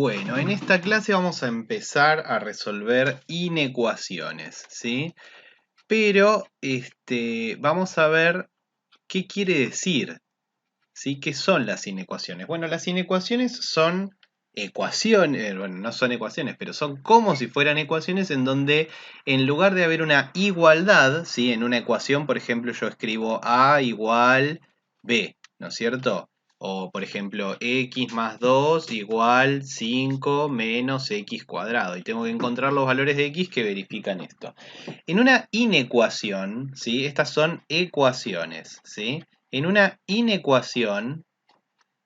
Bueno, en esta clase vamos a empezar a resolver inecuaciones, ¿sí? Pero vamos a ver qué quiere decir, ¿sí? ¿Qué son las inecuaciones? Bueno, las inecuaciones son ecuaciones, bueno, no son ecuaciones, pero son como si fueran ecuaciones en donde en lugar de haber una igualdad, ¿sí? En una ecuación, por ejemplo, yo escribo A igual B, ¿no es cierto? O, por ejemplo, x más 2 igual 5 menos x cuadrado. Y tengo que encontrar los valores de x que verifican esto. En una inecuación, ¿sí? Estas son ecuaciones, ¿sí? En una inecuación,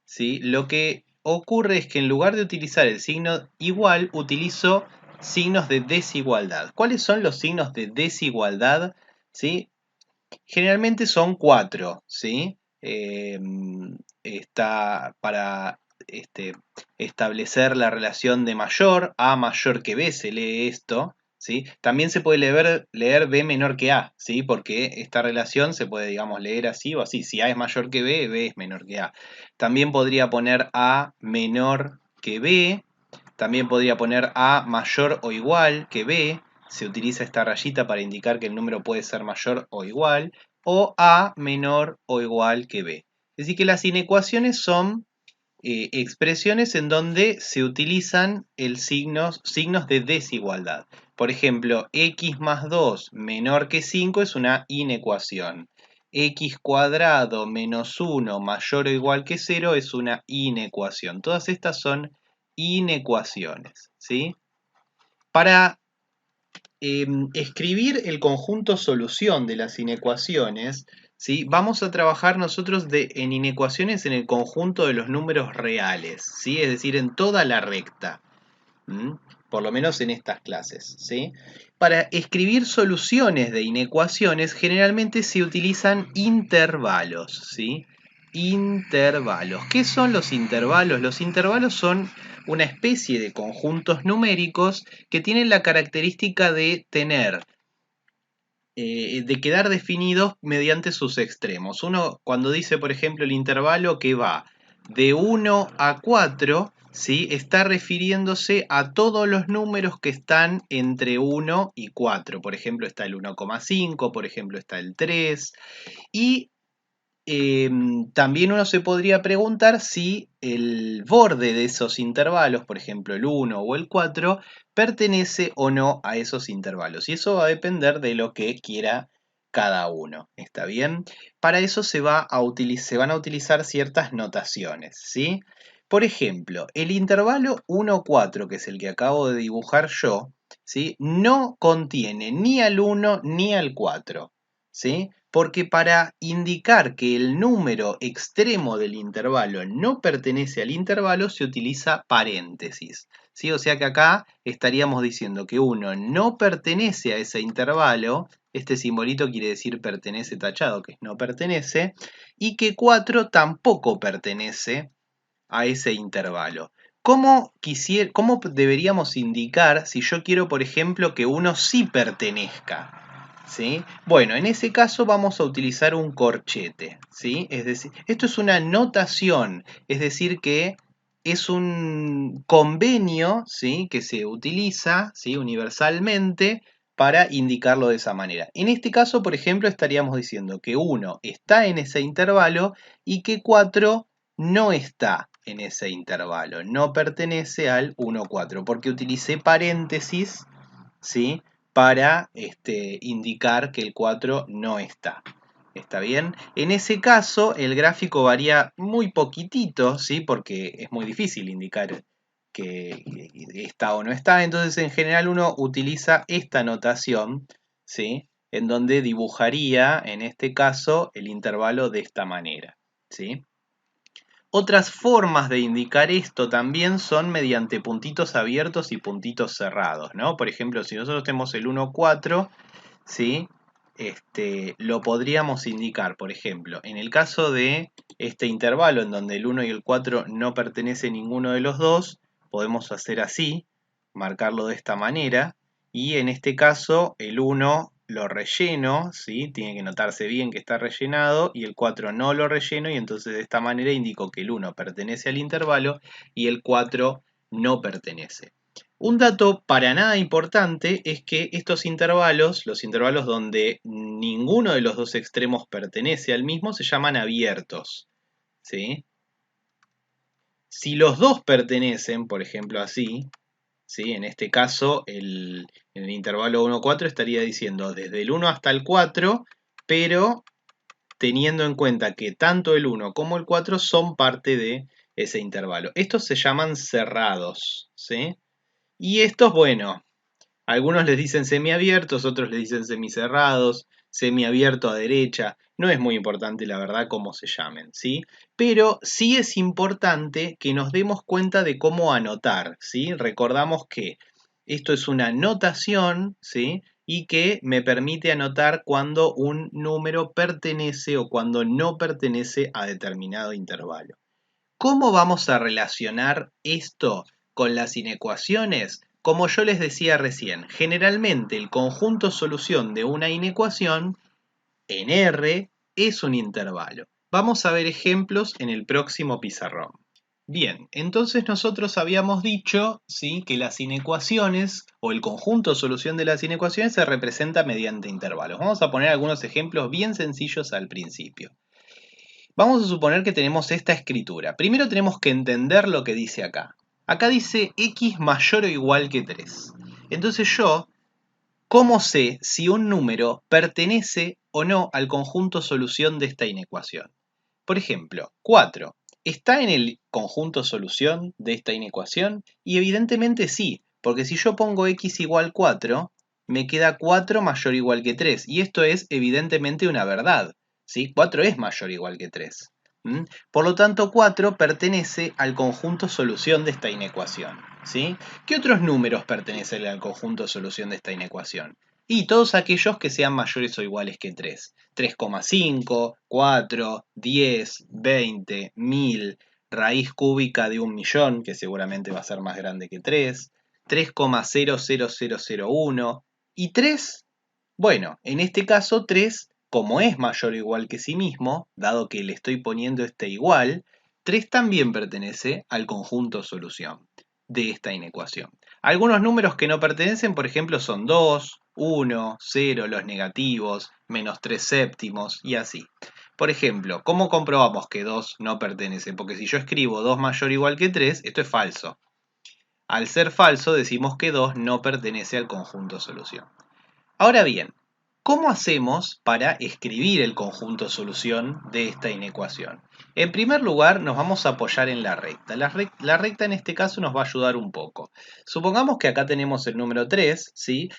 ¿sí? Lo que ocurre es que en lugar de utilizar el signo igual, utilizo signos de desigualdad. ¿Cuáles son los signos de desigualdad? ¿Sí? Generalmente son 4, ¿sí? Está para establecer la relación de mayor, A mayor que B, se lee esto, ¿sí? También se puede leer B menor que A, ¿sí? Porque esta relación se puede, digamos, leer así o así. Si A es mayor que B, B es menor que A. También podría poner A menor que B, también podría poner A mayor o igual que B. Se utiliza esta rayita para indicar que el número puede ser mayor o igual, o A menor o igual que B. Es decir, que las inecuaciones son expresiones en donde se utilizan signos de desigualdad. Por ejemplo, x más 2 menor que 5 es una inecuación. X cuadrado menos 1 mayor o igual que 0 es una inecuación. Todas estas son inecuaciones, ¿sí? Para escribir el conjunto solución de las inecuaciones, ¿sí? Vamos a trabajar nosotros en inecuaciones en el conjunto de los números reales, ¿sí? Es decir, en toda la recta, ¿m? Por lo menos en estas clases, ¿sí? Para escribir soluciones de inecuaciones generalmente se utilizan intervalos, ¿sí? Intervalos. ¿Qué son los intervalos? Los intervalos son una especie de conjuntos numéricos que tienen la característica de de quedar definidos mediante sus extremos. Uno, cuando dice, por ejemplo, el intervalo que va de 1 a 4, ¿sí? Está refiriéndose a todos los números que están entre 1 y 4. Por ejemplo, está el 1,5, por ejemplo, está el 3. Y también uno se podría preguntar si el borde de esos intervalos, por ejemplo el 1 o el 4, pertenece o no a esos intervalos. Y eso va a depender de lo que quiera cada uno. ¿Está bien? Para eso se van a utilizar ciertas notaciones, ¿sí? Por ejemplo, el intervalo 1, 4, que es el que acabo de dibujar yo, ¿sí? No contiene ni al 1 ni al 4, ¿sí? Porque para indicar que el número extremo del intervalo no pertenece al intervalo se utiliza paréntesis, ¿sí? O sea que acá estaríamos diciendo que 1 no pertenece a ese intervalo, este simbolito quiere decir pertenece tachado, que es no pertenece, y que 4 tampoco pertenece a ese intervalo. ¿Cómo deberíamos indicar si yo quiero, por ejemplo, que uno sí pertenezca? ¿Sí? Bueno, en ese caso vamos a utilizar un corchete, ¿sí? Es decir, esto es una notación, es decir que es un convenio, ¿sí? Que se utiliza, ¿sí? Universalmente para indicarlo de esa manera. En este caso, por ejemplo, estaríamos diciendo que 1 está en ese intervalo y que 4 no está en ese intervalo, no pertenece al 1, 4, porque utilicé paréntesis, ¿sí? Para indicar que el 4 no está. ¿Está bien? En ese caso, el gráfico varía muy poquitito, ¿sí? Porque es muy difícil indicar que está o no está. Entonces, en general, uno utiliza esta notación, ¿sí? En donde dibujaría, en este caso, el intervalo de esta manera, ¿sí? Otras formas de indicar esto también son mediante puntitos abiertos y puntitos cerrados, ¿no? Por ejemplo, si nosotros tenemos el 1, 4, ¿sí? Lo podríamos indicar, por ejemplo, en el caso de este intervalo en donde el 1 y el 4 no pertenece a ninguno de los dos, podemos hacer así, marcarlo de esta manera, y en este caso el 1 lo relleno, ¿sí? Tiene que notarse bien que está rellenado, y el 4 no lo relleno, y entonces de esta manera indico que el 1 pertenece al intervalo y el 4 no pertenece. Un dato para nada importante es que estos intervalos, los intervalos donde ninguno de los dos extremos pertenece al mismo, se llaman abiertos, ¿sí? Si los dos pertenecen, por ejemplo así, ¿sí? En este caso, en el intervalo 1, 4 estaría diciendo desde el 1 hasta el 4, pero teniendo en cuenta que tanto el 1 como el 4 son parte de ese intervalo. Estos se llaman cerrados, ¿sí? Y estos, bueno, algunos les dicen semiabiertos, otros les dicen semicerrados, semiabierto a derecha. No es muy importante, la verdad, cómo se llamen, ¿sí? Pero sí es importante que nos demos cuenta de cómo anotar, ¿sí? Recordamos que esto es una notación, ¿sí? Y que me permite anotar cuando un número pertenece o cuando no pertenece a determinado intervalo. ¿Cómo vamos a relacionar esto con las inecuaciones? Como yo les decía recién, generalmente el conjunto solución de una inecuación en R es un intervalo. Vamos a ver ejemplos en el próximo pizarrón. Bien, entonces nosotros habíamos dicho, ¿sí?, que las inecuaciones o el conjunto solución de las inecuaciones se representa mediante intervalos. Vamos a poner algunos ejemplos bien sencillos al principio. Vamos a suponer que tenemos esta escritura. Primero tenemos que entender lo que dice acá. Acá dice x mayor o igual que 3. Entonces yo, ¿cómo sé si un número pertenece o no al conjunto solución de esta inecuación? Por ejemplo, 4. ¿Está en el conjunto solución de esta inecuación? Y evidentemente sí, porque si yo pongo x igual 4, me queda 4 mayor o igual que 3. Y esto es evidentemente una verdad, ¿sí? 4 es mayor o igual que 3. Por lo tanto, 4 pertenece al conjunto solución de esta inecuación, ¿sí? ¿Qué otros números pertenecen al conjunto solución de esta inecuación? Y todos aquellos que sean mayores o iguales que 3. 3,5, 4, 10, 20, 1000, raíz cúbica de 1.000.000, que seguramente va a ser más grande que 3, 3,00001 y 3. Bueno, en este caso 3, como es mayor o igual que sí mismo, dado que le estoy poniendo este igual, 3 también pertenece al conjunto solución de esta inecuación. Algunos números que no pertenecen, por ejemplo, son 2, 1, 0, los negativos, menos 3 séptimos y así. Por ejemplo, ¿cómo comprobamos que 2 no pertenece? Porque si yo escribo 2 mayor o igual que 3, esto es falso. Al ser falso, decimos que 2 no pertenece al conjunto solución. Ahora bien, ¿cómo hacemos para escribir el conjunto solución de esta inecuación? En primer lugar, nos vamos a apoyar en la recta. La recta en este caso nos va a ayudar un poco. Supongamos que acá tenemos el número 3, ¿sí?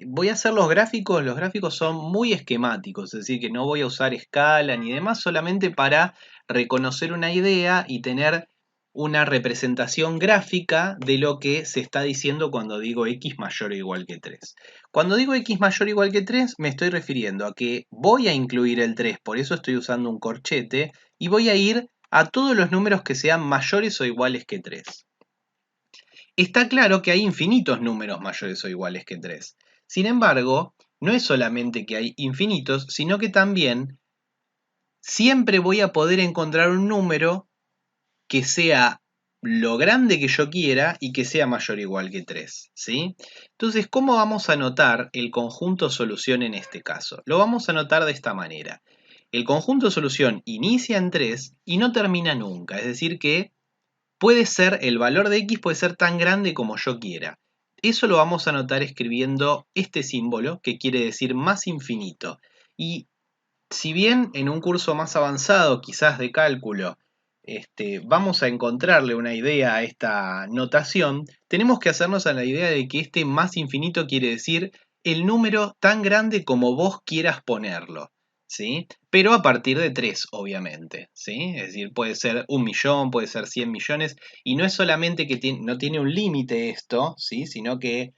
Voy a hacer los gráficos son muy esquemáticos, es decir, que no voy a usar escala ni demás, solamente para reconocer una idea y tener una representación gráfica de lo que se está diciendo cuando digo x mayor o igual que 3. Cuando digo x mayor o igual que 3, me estoy refiriendo a que voy a incluir el 3, por eso estoy usando un corchete, y voy a ir a todos los números que sean mayores o iguales que 3. Está claro que hay infinitos números mayores o iguales que 3. Sin embargo, no es solamente que hay infinitos, sino que también siempre voy a poder encontrar un número que sea lo grande que yo quiera y que sea mayor o igual que 3, ¿sí? Entonces, ¿cómo vamos a anotar el conjunto solución en este caso? Lo vamos a anotar de esta manera. El conjunto solución inicia en 3 y no termina nunca, es decir que puede ser, el valor de x puede ser tan grande como yo quiera. Eso lo vamos a anotar escribiendo este símbolo que quiere decir más infinito. Y si bien en un curso más avanzado, quizás de cálculo, vamos a encontrarle una idea a esta notación, tenemos que hacernos a la idea de que este más infinito quiere decir el número tan grande como vos quieras ponerlo, ¿sí? Pero a partir de 3, obviamente, ¿sí? Es decir, puede ser 1.000.000, puede ser 100 millones, y no es solamente que no tiene un límite esto, ¿sí? Sino que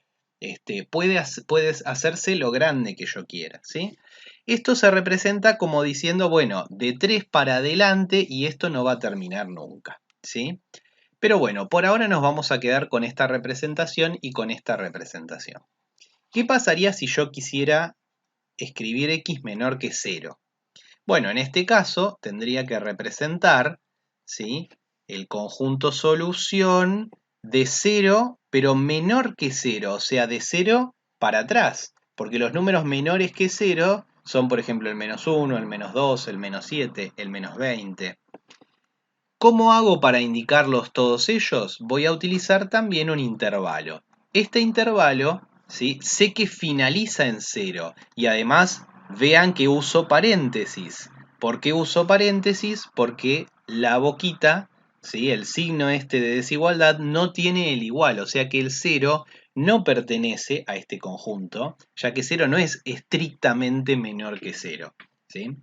puede hacerse lo grande que yo quiera, ¿sí? Esto se representa como diciendo, bueno, de 3 para adelante y esto no va a terminar nunca, ¿sí? Pero bueno, por ahora nos vamos a quedar con esta representación y con esta representación. ¿Qué pasaría si yo quisiera escribir x menor que 0? Bueno, en este caso tendría que representar, ¿sí?, el conjunto solución de 0, pero menor que 0, o sea, de 0 para atrás, porque los números menores que 0 son, por ejemplo, el -1, el -2, el -7, el -20. ¿Cómo hago para indicarlos todos ellos? Voy a utilizar también un intervalo. Este intervalo, ¿sí?, sé que finaliza en 0 y además vean que uso paréntesis. ¿Por qué uso paréntesis? Porque la boquita, ¿sí?, el signo este de desigualdad no tiene el igual, o sea que el 0 no pertenece a este conjunto, ya que 0 no es estrictamente menor que 0, ¿sí?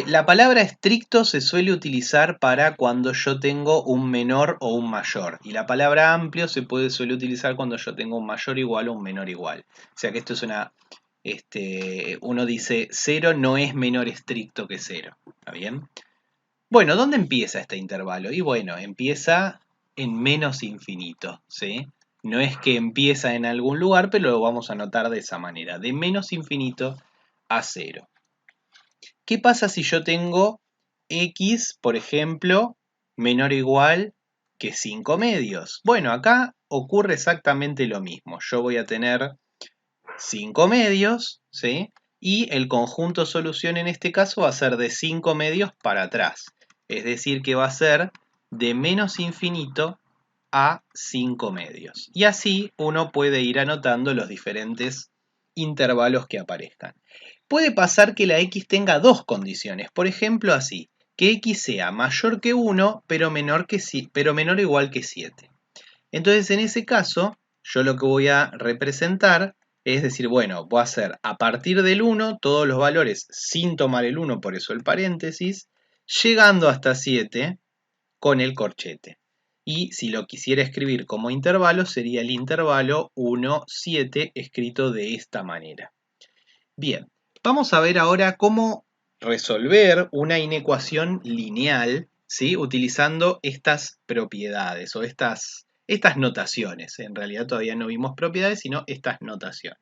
La palabra estricto se suele utilizar para cuando yo tengo un menor o un mayor. Y la palabra amplio suele utilizar cuando yo tengo un mayor igual o un menor igual. O sea que esto es uno dice 0 no es menor estricto que 0. ¿Está bien? Bueno, ¿dónde empieza este intervalo? Y bueno, empieza en menos infinito, ¿sí? No es que empieza en algún lugar, pero lo vamos a anotar de esa manera. De menos infinito a 0. ¿Qué pasa si yo tengo x, por ejemplo, menor o igual que 5 medios? Bueno, acá ocurre exactamente lo mismo. Yo voy a tener 5 medios, ¿sí? Y el conjunto solución en este caso va a ser de 5 medios para atrás. Es decir, que va a ser de menos infinito a 5 medios. Y así uno puede ir anotando los diferentes intervalos que aparezcan. Puede pasar que la x tenga dos condiciones, por ejemplo así, que x sea mayor que 1 pero menor o igual que 7. Entonces en ese caso yo lo que voy a representar es decir, bueno, voy a hacer a partir del 1 todos los valores sin tomar el 1, por eso el paréntesis, llegando hasta 7 con el corchete. Y si lo quisiera escribir como intervalo, sería el intervalo 1, 7, escrito de esta manera. Bien, vamos a ver ahora cómo resolver una inecuación lineal, ¿sí?, utilizando estas propiedades o estas notaciones. En realidad todavía no vimos propiedades, sino estas notaciones.